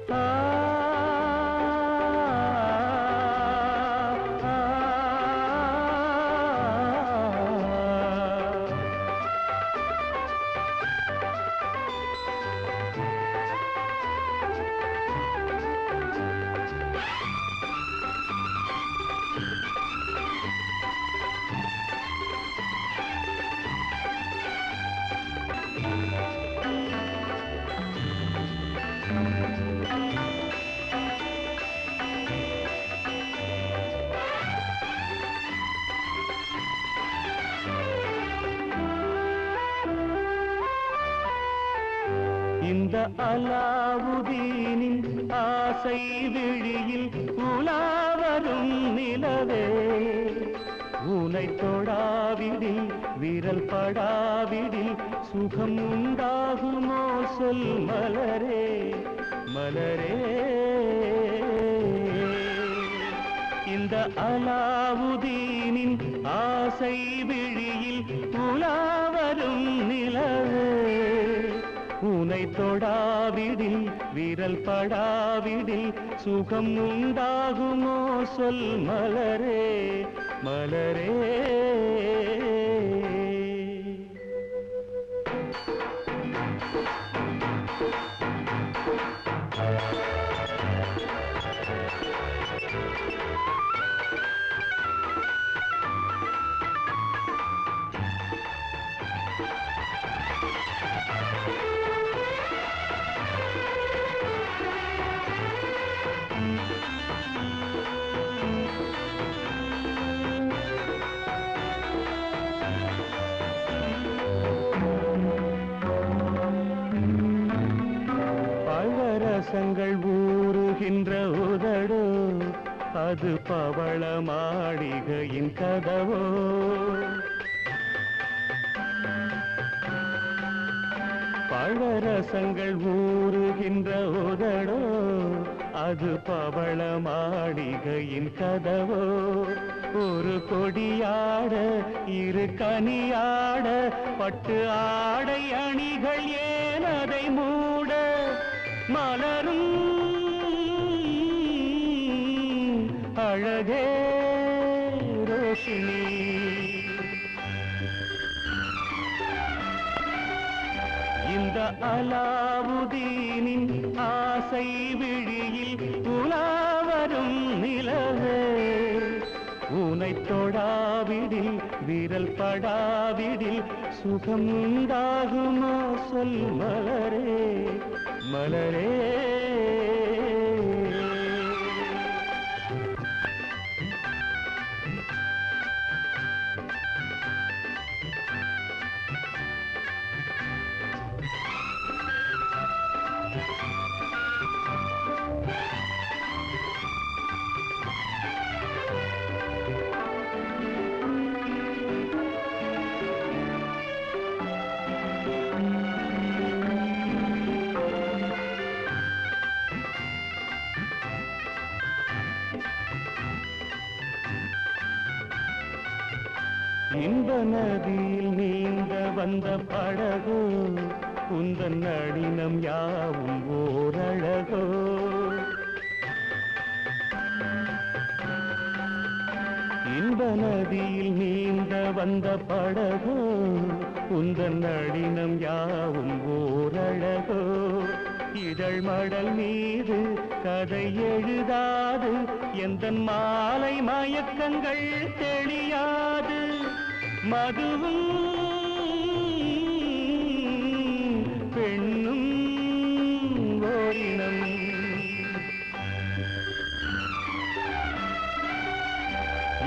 ஆ இந்த அலாவுதீனின் ஆசை விழியில் உலாவரும் நிலவே உனை தொடாவிடில் விரல் படாவிடில் சுகம் உண்டாகுமோ சொல் மலரே மலரே இந்த அலாவுதீனின் ஆசை விழியில் உலாவரும் நிலவே உனை தொடாவிடில் விரல் படாவிடில் சுகம் உண்டாகுமோ சொல் மலரே மலரே பழரசங்கள் ஊறுகின்ற உதடோ அது பவள மாளிகையின் கதவோ பழரசங்கள் ஊறுகின்ற உதடோ அது பவள மாளிகையின் கதவோ ஒரு கொடியாட இரு கனியாட பட்டு ஆடை அணிகள் ஏன் அதை மூட மலரும் அழகே ரோஷினி இந்த அலாவுதீனின் ஆசை விழியில் உலாவரும் நிலவே உனை தொடாவிடில் விரல் படாவிடில் சுகம் உண்டாகுமோ சொல் மலரே மலரே இன்ப நதியில் நீந்த வந்த படகோ உந்தன் நளினம் யாவும் ஓரழகோ இன்ப நதியில் நீந்த வந்த படகோ உந்தன் நளினம் யாவும் ஓரழகோ இதழ் மடல் மீது கதை எழுதாது எந்தன் மாலை மயக்கங்கள் தெளியாது மதுவும் பெண்ணும் ஓரினம்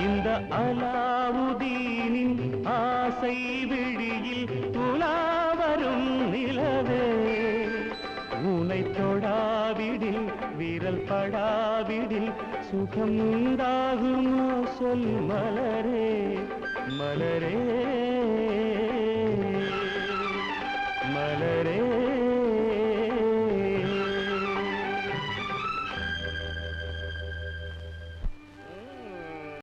இந்த அலாவுதீனின் ஆசை விழியில் உலாவரும் நிலவே உனை தொடாவிடில் விரல் படாவிடில் சுகம் உண்டாகுமோ சொல் மலரே மலரே